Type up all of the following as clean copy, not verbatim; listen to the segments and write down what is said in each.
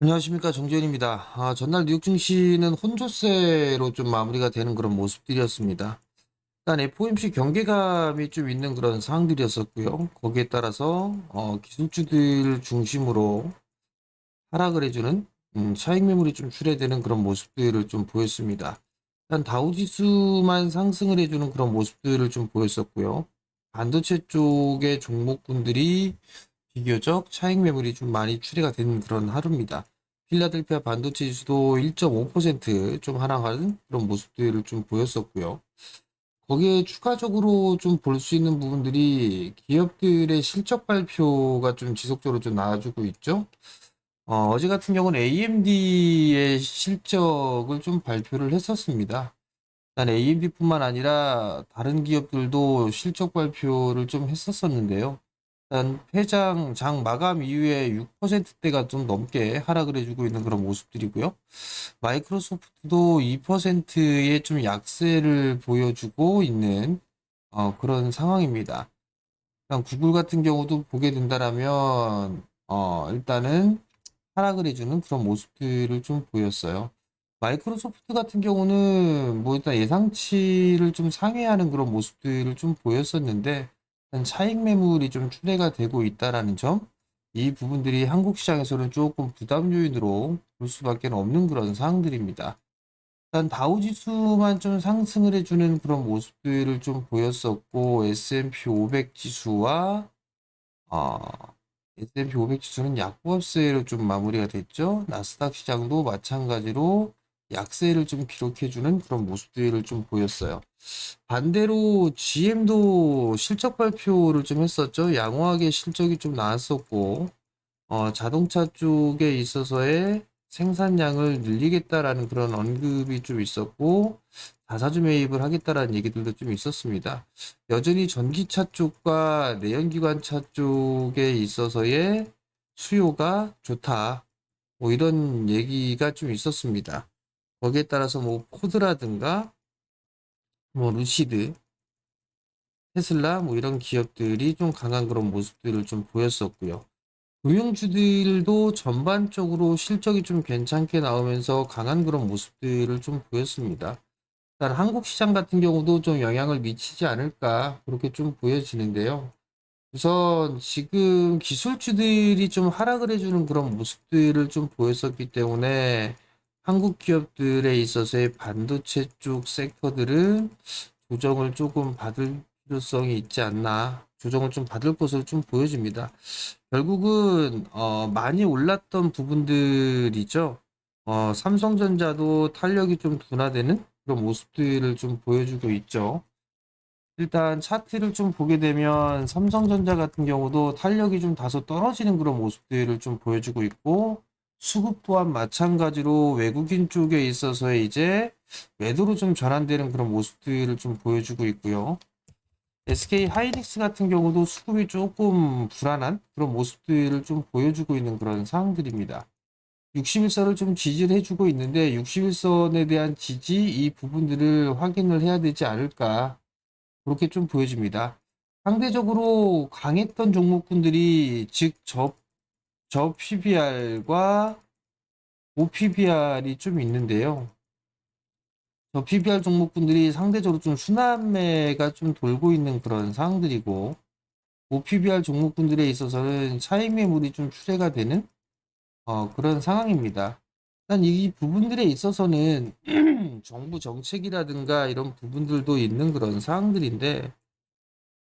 안녕하십니까, 정재현입니다. 전날 뉴욕 증시는 혼조세로 좀 마무리가 되는 그런 모습들이었습니다. 일단 FOMC 경계감이 좀 있는 그런 상황들이었었고요. 거기에 따라서 기술주들 중심으로 하락을 해주는 차익 매물이 좀 출회되는 그런 모습들을 좀 보였습니다. 일단 다우지수만 상승을 해주는 그런 모습들을 좀 보였었고요. 반도체 쪽의 종목군들이 비교적 차익 매물이 좀 많이 출회가 된 그런 하루입니다. 필라델피아 반도체 지수도 1.5%좀 하락하는 그런 모습들을 좀 보였었고요. 거기에 추가적으로 좀 볼 수 있는 부분들이 기업들의 실적 발표가 좀 지속적으로 좀 나와주고 있죠. 어제 같은 경우는 AMD의 실적을 좀 발표를 했었습니다. 단 AMD뿐만 아니라 다른 기업들도 실적 발표를 좀 했었었는데요. 일단 회장 장 마감 이후에 6%대가 좀 넘게 하락을 해주고 있는 그런 모습들이고요. 마이크로소프트도 2%의 좀 약세를 보여주고 있는 그런 상황입니다. 일단 구글 같은 경우도 보게 된다라면 일단은 하락을 해주는 그런 모습들을 좀 보였어요. 마이크로소프트 같은 경우는 뭐 일단 예상치를 좀 상회하는 그런 모습들을 좀 보였었는데 일단 차익 매물이 좀 출회가 되고 있다라는 점, 이 부분들이 한국 시장에서는 조금 부담 요인으로 볼 수밖에 없는 그런 사항들입니다. 일단 다우지수만 좀 상승을 해주는 그런 모습들을 좀 보였었고 S&P 500 지수와 어, S&P 500 지수는 약보합세로 좀 마무리가 됐죠. 나스닥 시장도 마찬가지로 약세를 좀 기록해주는 그런 모습들을 좀 보였어요. 반대로 GM도 실적 발표를 좀 했었죠. 양호하게 실적이 좀 나왔었고, 자동차 쪽에 있어서의 생산량을 늘리겠다라는 그런 언급이 좀 있었고, 자사주 매입을 하겠다라는 얘기들도 좀 있었습니다. 여전히 전기차 쪽과 내연기관차 쪽에 있어서의 수요가 좋다. 뭐 이런 얘기가 좀 있었습니다. 거기에 따라서 뭐 포드라든가 뭐 루시드, 테슬라 뭐 이런 기업들이 좀 강한 그런 모습들을 좀 보였었고요. 금융주들도 전반적으로 실적이 좀 괜찮게 나오면서 강한 그런 모습들을 좀 보였습니다. 일단 한국 시장 같은 경우도 좀 영향을 미치지 않을까 그렇게 좀 보여지는데요. 우선 지금 기술주들이 좀 하락을 해주는 그런 모습들을 좀 보였었기 때문에 한국 기업들에 있어서의 반도체 쪽 섹터들은 조정을 조금 받을 필요성이 있지 않나, 조정을 좀 받을 것으로 좀 보여집니다. 결국은 많이 올랐던 부분들이죠. 삼성전자도 탄력이 좀 둔화되는 그런 모습들을 좀 보여주고 있죠. 일단 차트를 좀 보게 되면 삼성전자 같은 경우도 탄력이 좀 다소 떨어지는 그런 모습들을 좀 보여주고 있고, 수급 또한 마찬가지로 외국인 쪽에 있어서 이제 매도로 좀 전환되는 그런 모습들을 좀 보여주고 있고요. SK 하이닉스 같은 경우도 수급이 조금 불안한 그런 모습들을 좀 보여주고 있는 그런 상황들입니다. 61선을 좀 지지를 해주고 있는데 61선에 대한 지지 이 부분들을 확인을 해야 되지 않을까 그렇게 좀 보여집니다. 상대적으로 강했던 종목군들이 즉 저 PBR과 OPBR이 좀 있는데요. 저 PBR 종목군들이 상대적으로 좀 순환매가 좀 돌고 있는 그런 상황들이고 OPBR 종목군들에 있어서는 차익 매물이 좀 출회가 되는 그런 상황입니다. 일단 이 부분들에 있어서는 정부 정책이라든가 이런 부분들도 있는 그런 상황들인데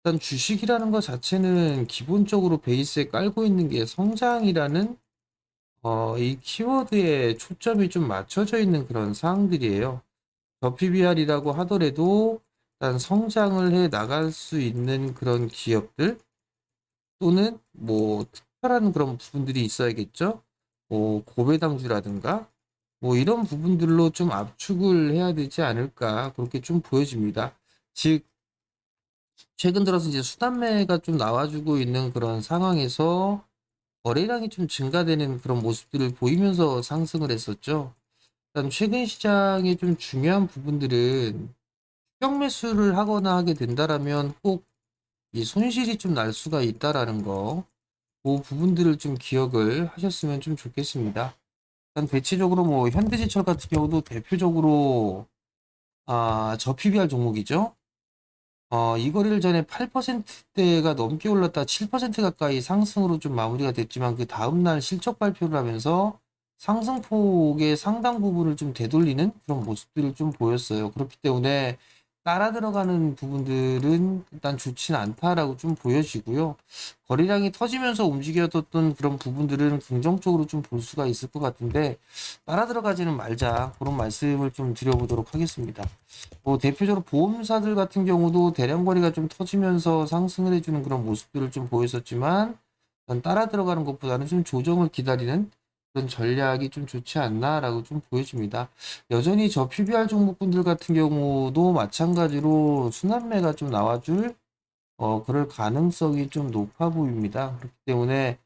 일단 주식이라는 것 자체는 기본적으로 베이스에 깔고 있는 게 성장이라는 이 키워드에 초점이 좀 맞춰져 있는 그런 사항들이에요. 저 PBR이라고 하더라도 일단 성장을 해 나갈 수 있는 그런 기업들 또는 뭐 특별한 그런 부분들이 있어야겠죠. 뭐 고배당주라든가 뭐 이런 부분들로 좀 압축을 해야 되지 않을까 그렇게 좀 보여집니다. 즉 최근 들어서 이제 수단매가 좀 나와주고 있는 그런 상황에서 거래량이 좀 증가되는 그런 모습들을 보이면서 상승을 했었죠. 일단 최근 시장의 좀 중요한 부분들은 추격 매수를 하거나 하게 된다라면 꼭 이 손실이 좀 날 수가 있다라는 거, 그 부분들을 좀 기억을 하셨으면 좀 좋겠습니다. 일단 대체적으로 뭐 현대제철 같은 경우도 대표적으로 저 PBR 종목이죠. 이 거래일 전에 8%대가 넘게 올랐다 7% 가까이 상승으로 좀 마무리가 됐지만 그 다음날 실적 발표를 하면서 상승폭의 상당 부분을 좀 되돌리는 그런 모습들을 좀 보였어요. 그렇기 때문에 따라 들어가는 부분들은 일단 좋지는 않다라고 좀 보여지고요. 거래량이 터지면서 움직였던 그런 부분들은 긍정적으로 좀 볼 수가 있을 것 같은데 따라 들어가지는 말자 그런 말씀을 좀 드려보도록 하겠습니다. 뭐 대표적으로 보험사들 같은 경우도 대량 거래가 좀 터지면서 상승을 해주는 그런 모습들을 좀 보였었지만 따라 들어가는 것보다는 좀 조정을 기다리는 그런 전략이 좀 좋지 않나라고 좀 보여집니다. 여전히 저 PBR 종목군들 같은 경우도 마찬가지로 순환매가 좀 나와줄 그럴 가능성이 좀 높아 보입니다. 그렇기 때문에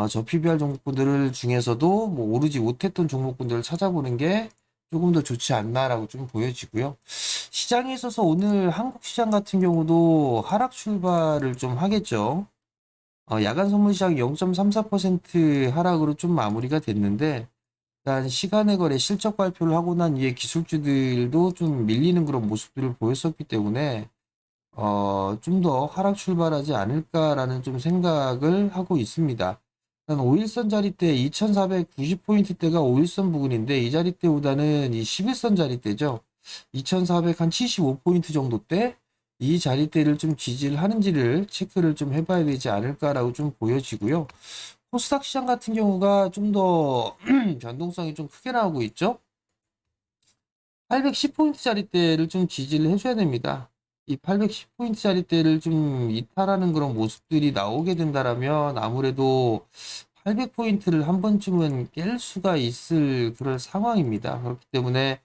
저 PBR 종목군들 중에서도 뭐 오르지 못했던 종목군들을 찾아보는 게 조금 더 좋지 않나라고 좀 보여지고요. 시장에 있어서 오늘 한국 시장 같은 경우도 하락 출발을 좀 하겠죠. 야간 선물 시장 0.34% 하락으로 좀 마무리가 됐는데, 일단 시간의 거래 실적 발표를 하고 난 이후에 기술주들도 좀 밀리는 그런 모습들을 보였었기 때문에, 좀 더 하락 출발하지 않을까라는 좀 생각을 하고 있습니다. 일단 5일선 자리대 2490포인트대가 5일선 부근인데 이 자리대보다는 이 11선 자리대죠. 2475포인트 정도 때 이 자리대를 좀 지지를 하는지를 체크를 좀 해봐야 되지 않을까라고 좀 보여지고요. 코스닥 시장 같은 경우가 좀 더 변동성이 좀 크게 나오고 있죠. 810포인트짜리대를 좀 지지를 해줘야 됩니다. 이 810포인트짜리대를 좀 이탈하는 그런 모습들이 나오게 된다라면 아무래도 800포인트를 한 번쯤은 깰 수가 있을 그런 상황입니다. 그렇기 때문에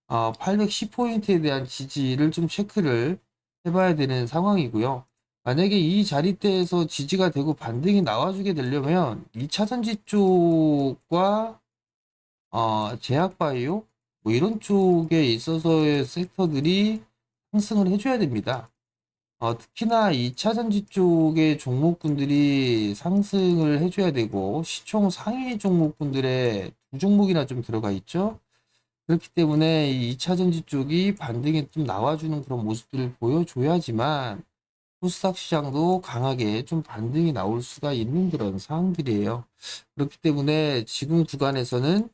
810포인트에 대한 지지를 좀 체크를 해봐야 되는 상황이고요. 만약에 이 자리대에서 지지가 되고 반등이 나와주게 되려면 2차전지 쪽과 제약바이오 뭐 이런 쪽에 있어서의 섹터들이 상승을 해줘야 됩니다. 특히나 2차 전지 쪽의 종목군들이 상승을 해줘야 되고 시총 상위 종목군들의 두 종목이나 좀 들어가 있죠. 그렇기 때문에 이 2차 전지 쪽이 반등이 좀 나와주는 그런 모습들을 보여줘야지만 코스닥 시장도 강하게 좀 반등이 나올 수가 있는 그런 상황들이에요. 그렇기 때문에 지금 구간에서는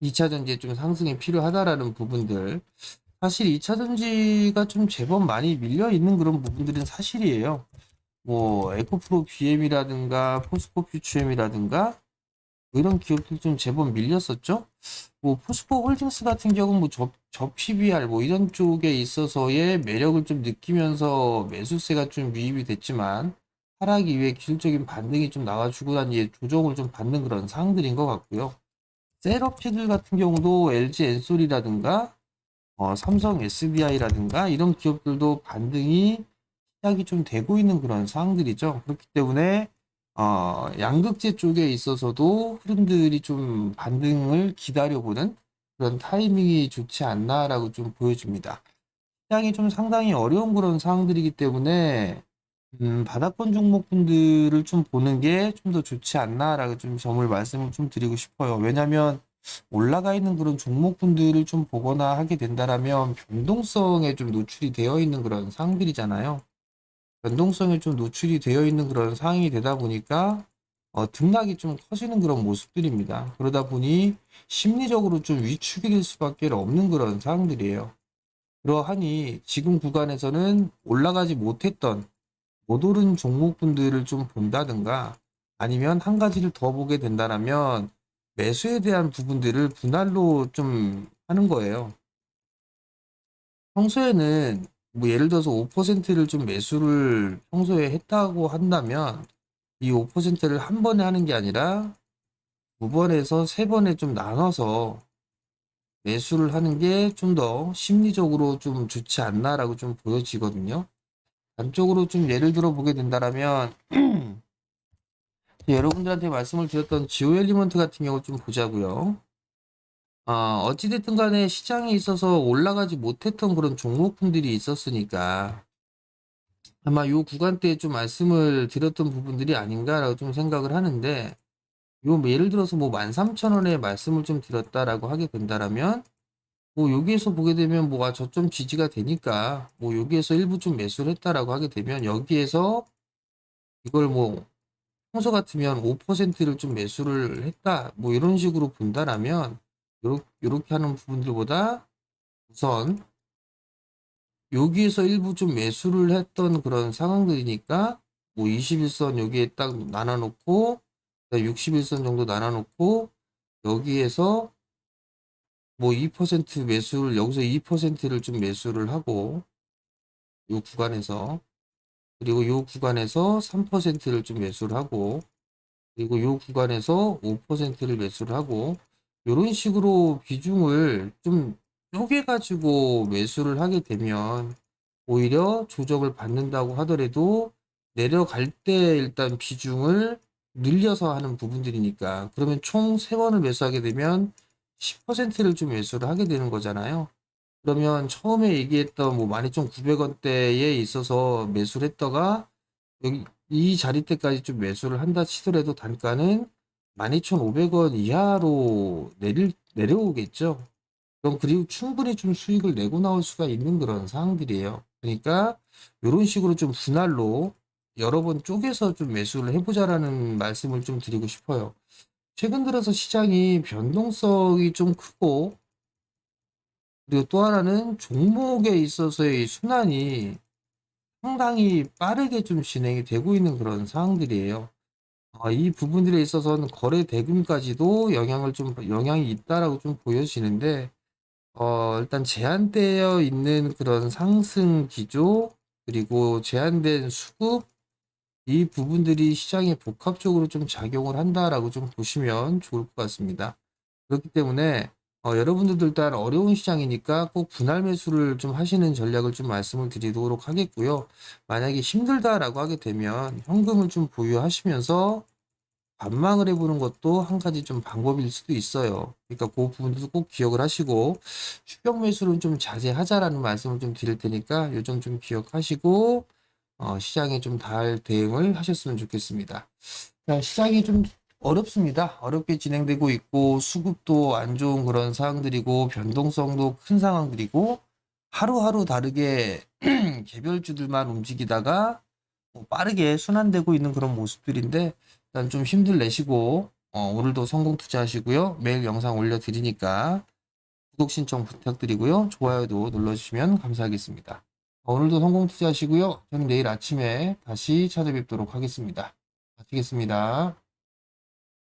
2차 전지에 좀 상승이 필요하다라는 부분들. 사실 2차 전지가 좀 제법 많이 밀려 있는 그런 부분들은 사실이에요. 뭐 에코프로 BM이라든가 포스코 퓨처엠이라든가 이런 기업들 좀 제법 밀렸었죠. 뭐 포스코 홀딩스 같은 경우는 뭐 저 PBR 뭐 이런 쪽에 있어서의 매력을 좀 느끼면서 매수세가 좀 유입이 됐지만 하락 이후에 기술적인 반등이 좀 나와주고 난 이후에 조정을 좀 받는 그런 상황들인 것 같고요. 셋업체들 같은 경우도 LG 엔솔이라든가 삼성 SDI라든가 이런 기업들도 반등이 시작이 좀 되고 있는 그런 상황들이죠. 그렇기 때문에 양극재 쪽에 있어서도 흐름들이 좀 반등을 기다려보는 그런 타이밍이 좋지 않나라고 좀 보여집니다. 시장이 좀 상당히 어려운 그런 상황들이기 때문에 바닥권 종목분들을 좀 보는 게 좀 더 좋지 않나라고 좀 점을 말씀을 좀 드리고 싶어요. 왜냐면 올라가 있는 그런 종목분들을 좀 보거나 하게 된다라면 변동성에 좀 노출이 되어 있는 그런 상황들이잖아요. 변동성에 좀 노출이 되어 있는 그런 상황이 되다 보니까 등락이 좀 커지는 그런 모습들입니다. 그러다 보니 심리적으로 좀 위축이 될 수밖에 없는 그런 상황들이에요. 그러하니 지금 구간에서는 올라가지 못했던 못 오른 종목분들을 좀 본다든가 아니면 한 가지를 더 보게 된다라면 매수에 대한 부분들을 분할로 좀 하는 거예요. 평소에는 뭐 예를 들어서 5%를 좀 매수를 평소에 했다고 한다면 이 5%를 한 번에 하는 게 아니라 두 번에서 세 번에 좀 나눠서 매수를 하는 게 좀 더 심리적으로 좀 좋지 않나라고 좀 보여지거든요. 단적으로 좀 예를 들어 보게 된다라면 여러분들한테 말씀을 드렸던 지오 엘리먼트 같은 경우 좀 보자고요. 어찌됐든 간에 시장에 있어서 올라가지 못했던 그런 종목군들이 있었으니까 아마 요 구간 때 좀 말씀을 드렸던 부분들이 아닌가라고 좀 생각을 하는데 뭐 예를 들어서 뭐 13,000원에 말씀을 좀 드렸다라고 하게 된다라면 뭐 여기에서 보게 되면 뭐 저점 지지가 되니까 뭐 여기에서 일부 좀 매수를 했다라고 하게 되면 여기에서 이걸 뭐 평소 같으면 5%를 좀 매수를 했다 뭐 이런 식으로 본다라면 요렇게 하는 부분들보다 우선 여기에서 일부 좀 매수를 했던 그런 상황들이니까 뭐 21선 여기에 딱 나눠 놓고 61선 정도 나눠 놓고 여기에서 뭐 2% 매수를 여기서 2%를 좀 매수를 하고 요 구간에서 그리고 요 구간에서 3%를 좀 매수를 하고 그리고 요 구간에서 5%를 매수를 하고 요런 식으로 비중을 좀 쪼개 가지고 매수를 하게 되면 오히려 조정을 받는다고 하더라도 내려갈 때 일단 비중을 늘려서 하는 부분들이니까 그러면 총 3번을 매수하게 되면 10%를 좀 매수를 하게 되는 거잖아요. 그러면 처음에 얘기했던 뭐 12,900원대에 있어서 매수를 했다가 여기 이 자리대까지 좀 매수를 한다 치더라도 단가는 12,500원 이하로 내려오겠죠. 그럼 그리고 충분히 좀 수익을 내고 나올 수가 있는 그런 상황들이에요. 그러니까 이런 식으로 좀 분할로 여러 번 쪼개서 좀 매수를 해보자라는 말씀을 좀 드리고 싶어요. 최근 들어서 시장이 변동성이 좀 크고 그리고 또 하나는 종목에 있어서의 순환이 상당히 빠르게 좀 진행이 되고 있는 그런 상황들이에요. 이 부분들에 있어서는 거래 대금까지도 영향이 있다라고 좀 보여지는데 일단 제한되어 있는 그런 상승 기조 그리고 제한된 수급 이 부분들이 시장에 복합적으로 좀 작용을 한다라고 좀 보시면 좋을 것 같습니다. 그렇기 때문에 여러분들도 일단 어려운 시장이니까 꼭 분할 매수를 좀 하시는 전략을 좀 말씀을 드리도록 하겠고요. 만약에 힘들다라고 하게 되면 현금을 좀 보유하시면서 관망을 해보는 것도 한 가지 좀 방법일 수도 있어요. 그러니까 그 부분도 꼭 기억을 하시고 추격 매수는 좀 자제하자라는 말씀을 좀 드릴 테니까 요 점 좀 기억하시고 시장에 좀 잘 대응을 하셨으면 좋겠습니다. 자, 시장이 좀 어렵습니다. 어렵게 진행되고 있고 수급도 안 좋은 그런 상황들이고 변동성도 큰 상황들이고 하루하루 다르게 개별주들만 움직이다가 뭐 빠르게 순환되고 있는 그런 모습들인데 일단 좀 힘들 내시고 오늘도 성공 투자하시고요. 매일 영상 올려드리니까 구독 신청 부탁드리고요. 좋아요도 눌러주시면 감사하겠습니다. 오늘도 성공 투자하시고요. 저는 내일 아침에 다시 찾아뵙도록 하겠습니다. 마치겠습니다.